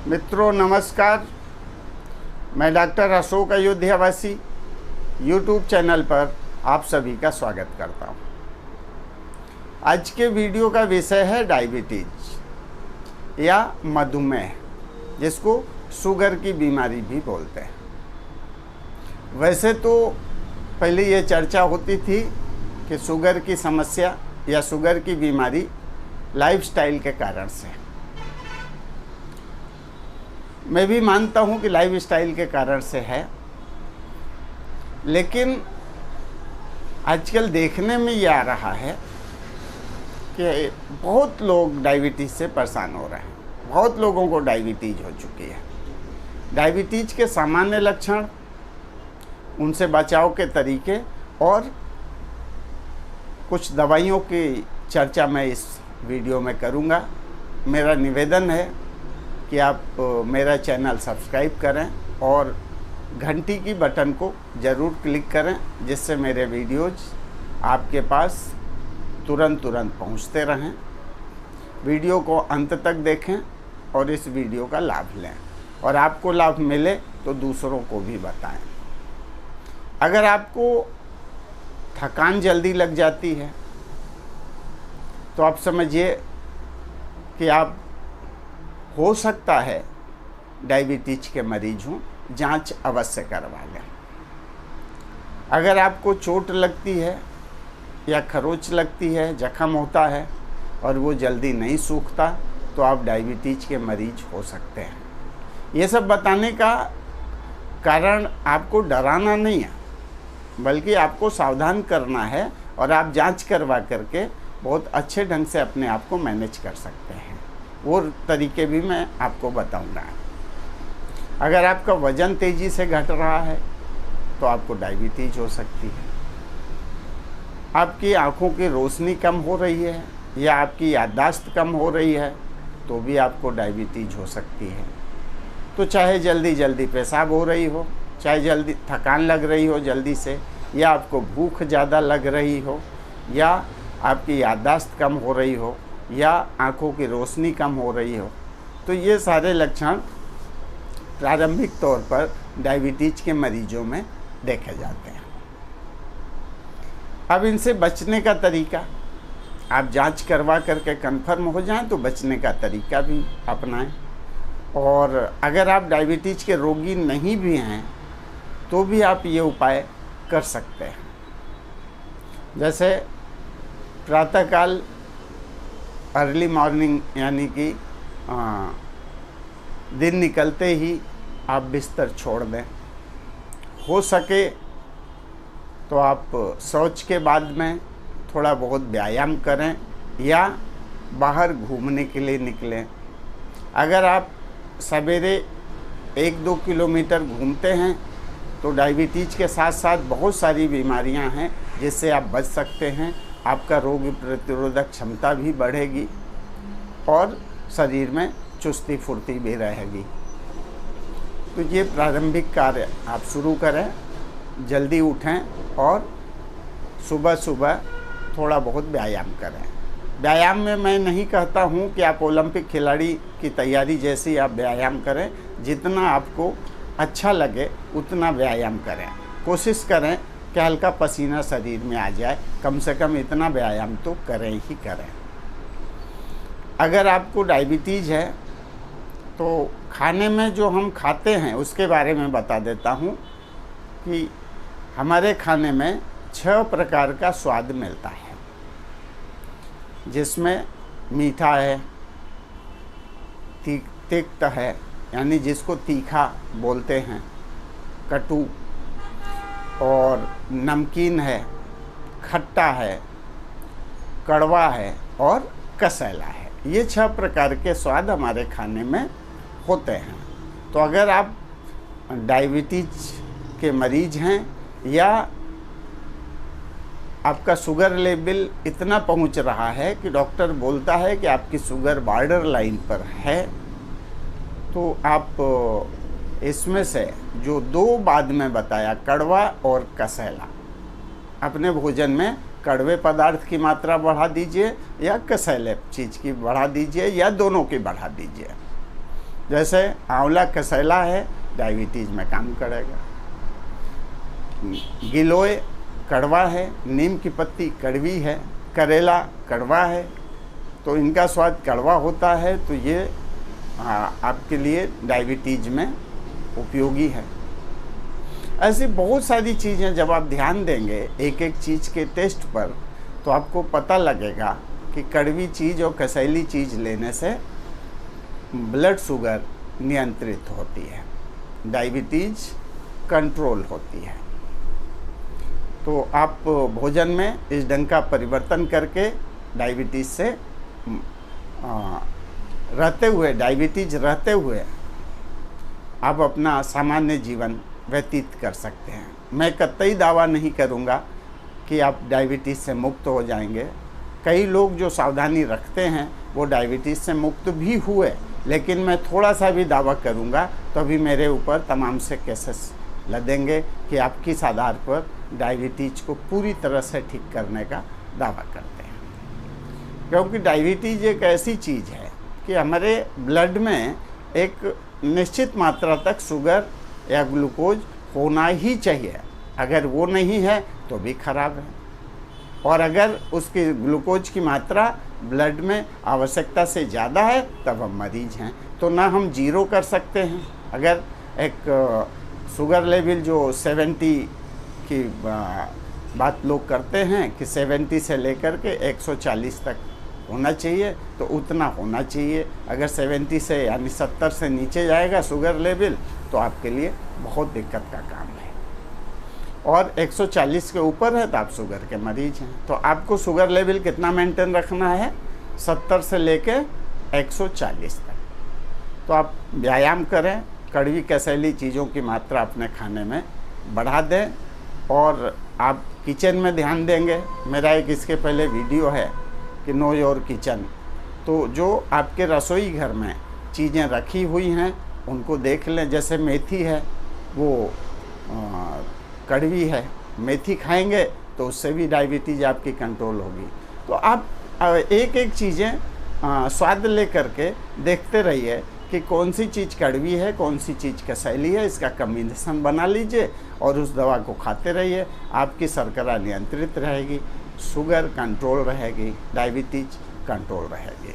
मित्रों नमस्कार। मैं डॉक्टर अशोक अयोध्यावासी यूट्यूब चैनल पर आप सभी का स्वागत करता हूं। आज के वीडियो का विषय है डायबिटीज या मधुमेह, जिसको शुगर की बीमारी भी बोलते हैं। वैसे तो पहले ये चर्चा होती थी कि शुगर की समस्या या शुगर की बीमारी लाइफस्टाइल के कारण से। मैं भी मानता हूँ कि लाइफस्टाइल के कारण से है, लेकिन आजकल देखने में ये आ रहा है कि बहुत लोग डायबिटीज़ से परेशान हो रहे हैं। बहुत लोगों को डायबिटीज़ हो चुकी है। डायबिटीज़ के सामान्य लक्षण, उनसे बचाव के तरीके और कुछ दवाइयों की चर्चा मैं इस वीडियो में करूँगा। मेरा निवेदन है कि आप मेरा चैनल सब्सक्राइब करें और घंटी की बटन को ज़रूर क्लिक करें, जिससे मेरे वीडियोज़ आपके पास तुरंत पहुंचते रहें। वीडियो को अंत तक देखें और इस वीडियो का लाभ लें, और आपको लाभ मिले तो दूसरों को भी बताएं। अगर आपको थकान जल्दी लग जाती है तो आप समझिए कि आप हो सकता है डायबिटीज के मरीज हों। जांच अवश्य करवा लें। अगर आपको चोट लगती है या खरोंच लगती है, जख्म होता है और वो जल्दी नहीं सूखता, तो आप डायबिटीज के मरीज हो सकते हैं। ये सब बताने का कारण आपको डराना नहीं है, बल्कि आपको सावधान करना है, और आप जांच करवा करके बहुत अच्छे ढंग से अपने आप को मैनेज कर सकते हैं। वो तरीके भी मैं आपको बताऊंगा। अगर आपका वज़न तेज़ी से घट रहा है तो आपको डायबिटीज हो सकती है। आपकी आँखों की रोशनी कम हो रही है या आपकी याददाश्त कम हो रही है तो भी आपको डायबिटीज हो सकती है। तो चाहे जल्दी पेशाब हो रही हो, चाहे जल्दी थकान लग रही हो जल्दी से, या आपको भूख ज़्यादा लग रही हो, या आपकी याददाश्त कम हो रही हो, या आँखों की रोशनी कम हो रही हो, तो ये सारे लक्षण प्रारंभिक तौर पर डायबिटीज के मरीजों में देखे जाते हैं। अब इनसे बचने का तरीका, आप जांच करवा करके कंफर्म हो जाएं तो बचने का तरीका भी अपनाएं। और अगर आप डायबिटीज के रोगी नहीं भी हैं तो भी आप ये उपाय कर सकते हैं। जैसे प्रातःकाल अर्ली मॉर्निंग, यानी कि दिन निकलते ही आप बिस्तर छोड़ दें। हो सके तो आप शौच के बाद में थोड़ा बहुत व्यायाम करें या बाहर घूमने के लिए निकलें। अगर आप सवेरे 1-2 किलोमीटर घूमते हैं तो डायबिटीज के साथ साथ बहुत सारी बीमारियां हैं जिससे आप बच सकते हैं। आपका रोग प्रतिरोधक क्षमता भी बढ़ेगी और शरीर में चुस्ती फुर्ती भी रहेगी। तो ये प्रारंभिक कार्य आप शुरू करें। जल्दी उठें और सुबह थोड़ा बहुत व्यायाम करें। व्यायाम में मैं नहीं कहता हूँ कि आप ओलंपिक खिलाड़ी की तैयारी जैसी आप व्यायाम करें। जितना आपको अच्छा लगे उतना व्यायाम करें। कोशिश करें कि हल्का पसीना शरीर में आ जाए। कम से कम इतना व्यायाम तो करें ही करें। अगर आपको डायबिटीज है तो खाने में जो हम खाते हैं उसके बारे में बता देता हूँ कि हमारे खाने में 6 प्रकार का स्वाद मिलता है, जिसमें मीठा है, तिक्त है, यानी जिसको तीखा बोलते हैं, कटु, और नमकीन है, खट्टा है, कड़वा है और कसैला है। ये 6 प्रकार के स्वाद हमारे खाने में होते हैं। तो अगर आप डायबिटीज के मरीज हैं या आपका शुगर लेवल इतना पहुंच रहा है कि डॉक्टर बोलता है कि आपकी शुगर बॉर्डर लाइन पर है, तो आप इसमें से जो 2 बाद में बताया, कड़वा और कसैला, अपने भोजन में कड़वे पदार्थ की मात्रा बढ़ा दीजिए या कसैले चीज़ की बढ़ा दीजिए या दोनों की बढ़ा दीजिए। जैसे आंवला कसैला है, डायबिटीज़ में काम करेगा। गिलोय कड़वा है, नीम की पत्ती कड़वी है, करेला कड़वा है, तो इनका स्वाद कड़वा होता है, तो ये आपके लिए डायबिटीज़ में उपयोगी है। ऐसी बहुत सारी चीज़ें जब आप ध्यान देंगे एक एक चीज़ के टेस्ट पर, तो आपको पता लगेगा कि कड़वी चीज़ और कसैली चीज़ लेने से ब्लड शुगर नियंत्रित होती है, डायबिटीज़ कंट्रोल होती है। तो आप भोजन में इस ढंग का परिवर्तन करके डायबिटीज़ से रहते हुए, डायबिटीज़ रहते हुए आप अपना सामान्य जीवन व्यतीत कर सकते हैं। मैं कतई दावा नहीं करूंगा कि आप डायबिटीज़ से मुक्त हो जाएंगे। कई लोग जो सावधानी रखते हैं वो डायबिटीज़ से मुक्त भी हुए, लेकिन मैं थोड़ा सा भी दावा करूंगा तो अभी मेरे ऊपर तमाम से केसेस लदेंगे कि आप किस आधार पर डायबिटीज़ को पूरी तरह से ठीक करने का दावा करते हैं। क्योंकि डायबिटीज़ एक ऐसी चीज़ है कि हमारे ब्लड में एक निश्चित मात्रा तक शुगर या ग्लूकोज होना ही चाहिए। अगर वो नहीं है तो भी खराब है, और अगर उसकी ग्लूकोज की मात्रा ब्लड में आवश्यकता से ज़्यादा है तब हम मरीज हैं। तो ना हम जीरो कर सकते हैं। अगर एक शुगर लेवल जो 70 की बात लोग करते हैं कि 70 से लेकर के 140 तक होना चाहिए, तो उतना होना चाहिए। अगर 70 से यानी 70 से नीचे जाएगा शुगर लेवल तो आपके लिए बहुत दिक्कत का काम है, और 140 के ऊपर है तो आप शुगर के मरीज हैं। तो आपको शुगर लेवल कितना मेंटेन रखना है? 70 से लेके 140 तक। तो आप व्यायाम करें, कड़वी कसैली चीज़ों की मात्रा अपने खाने में बढ़ा दें, और आप किचन में ध्यान देंगे। मेरा एक इसके पहले वीडियो है कि नो योर किचन, तो जो आपके रसोई घर में चीज़ें रखी हुई हैं उनको देख लें। जैसे मेथी है, वो कड़वी है, मेथी खाएंगे तो उससे भी डायबिटीज़ आपकी कंट्रोल होगी। तो आप एक एक चीज़ें स्वाद ले करके देखते रहिए कि कौन सी चीज़ कड़वी है, कौन सी चीज़ कसैली है, इसका कम्बिनेशन बना लीजिए और उस दवा को खाते रहिए। आपकी शर्करा नियंत्रित रहेगी, शुगर कंट्रोल रहेगी, डायबिटीज कंट्रोल रहेगी।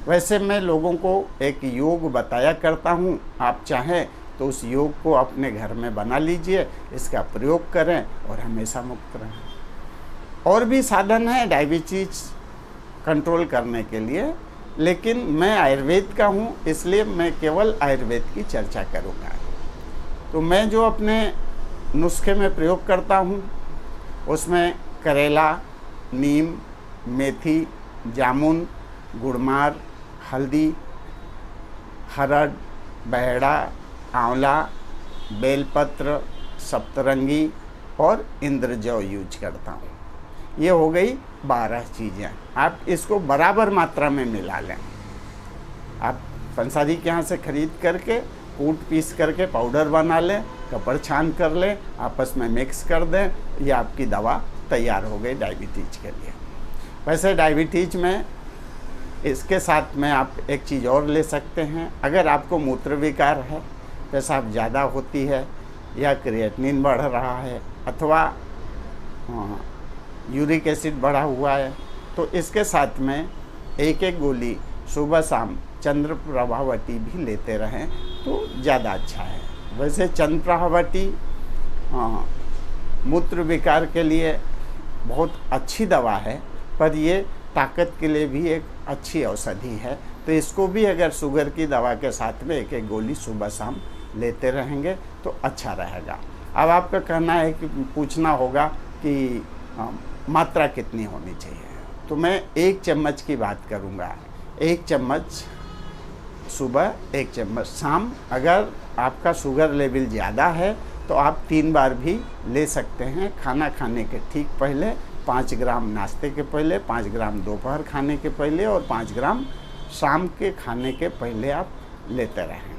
वैसे मैं लोगों को एक योग बताया करता हूँ, आप चाहें तो उस योग को अपने घर में बना लीजिए, इसका प्रयोग करें और हमेशा मुक्त रहें। और भी साधन है डायबिटीज कंट्रोल करने के लिए, लेकिन मैं आयुर्वेद का हूँ इसलिए मैं केवल आयुर्वेद की चर्चा करूँगा। तो मैं जो अपने नुस्खे में प्रयोग करता हूँ उसमें करेला, नीम, मेथी, जामुन, गुड़मार, हल्दी, हरड़, बहेड़ा, आंवला, बेलपत्र, सप्तरंगी और इंद्रजौ यूज करता हूँ। ये हो गई 12 चीज़ें। आप इसको बराबर मात्रा में मिला लें। आप पंसारी के यहाँ से खरीद करके कूट पीस करके पाउडर बना लें, कपड़ छान कर लें, आपस में मिक्स कर दें, ये आपकी दवा तैयार हो गई डायबिटीज के लिए। वैसे डायबिटीज में इसके साथ में आप एक चीज़ और ले सकते हैं। अगर आपको मूत्र विकार है, पेशाब ज़्यादा होती है या क्रिएटिनिन बढ़ रहा है अथवा यूरिक एसिड बढ़ा हुआ है, तो इसके साथ में एक एक गोली सुबह शाम चंद्र प्रभावती भी लेते रहें तो ज़्यादा अच्छा है। वैसे चंद्र प्रभावती मूत्र विकार के लिए बहुत अच्छी दवा है, पर ये ताकत के लिए भी एक अच्छी औषधि है। तो इसको भी अगर शुगर की दवा के साथ में एक एक गोली सुबह शाम लेते रहेंगे तो अच्छा रहेगा। अब आपका कहना है कि पूछना होगा कि मात्रा कितनी होनी चाहिए, तो मैं 1 चम्मच की बात करूँगा। 1 चम्मच सुबह, 1 चम्मच शाम। अगर आपका शुगर लेवल ज़्यादा है तो आप 3 बार भी ले सकते हैं। खाना खाने के ठीक पहले 5 ग्राम, नाश्ते के पहले 5 ग्राम, दोपहर खाने के पहले और 5 ग्राम शाम के खाने के पहले आप लेते रहें।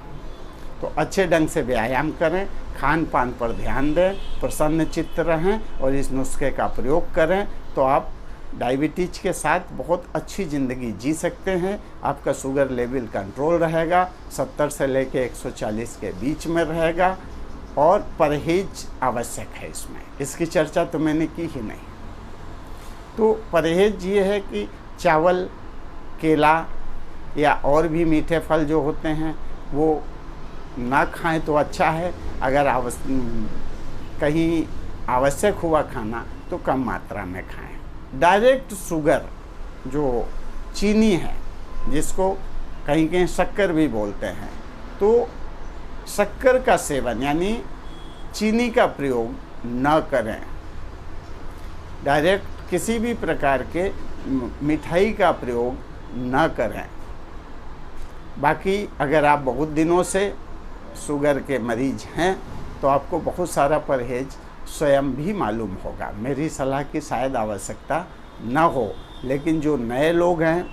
तो अच्छे ढंग से व्यायाम करें, खान पान पर ध्यान दें, प्रसन्न चित्त रहें और इस नुस्खे का प्रयोग करें तो आप डायबिटीज के साथ बहुत अच्छी ज़िंदगी जी सकते हैं। आपका शुगर लेवल कंट्रोल रहेगा, 70 से लेके 140 के बीच में रहेगा, और परहेज आवश्यक है इसमें। इसकी चर्चा तो मैंने की ही नहीं। तो परहेज ये है कि चावल, केला या और भी मीठे फल जो होते हैं वो ना खाएं तो अच्छा है। अगर कहीं आवश्यक हुआ खाना तो कम मात्रा में खाएं। डायरेक्ट शुगर जो चीनी है, जिसको कहीं कहीं शक्कर भी बोलते हैं, तो शक्कर का सेवन यानी चीनी का प्रयोग न करें। डायरेक्ट किसी भी प्रकार के मिठाई का प्रयोग न करें। बाकी अगर आप बहुत दिनों से शुगर के मरीज हैं तो आपको बहुत सारा परहेज स्वयं भी मालूम होगा। मेरी सलाह की शायद आवश्यकता न हो, लेकिन जो नए लोग हैं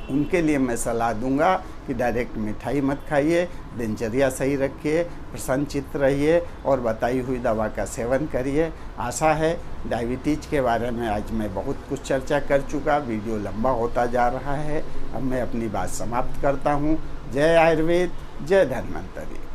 उनके लिए मैं सलाह दूंगा कि डायरेक्ट मिठाई मत खाइए, दिनचर्या सही रखिए, प्रसन्नचित्त रहिए और बताई हुई दवा का सेवन करिए। आशा है डायबिटीज के बारे में आज मैं बहुत कुछ चर्चा कर चुका, वीडियो लंबा होता जा रहा है। अब मैं अपनी बात समाप्त करता हूँ। जय आयुर्वेद, जय धन्वंतरि।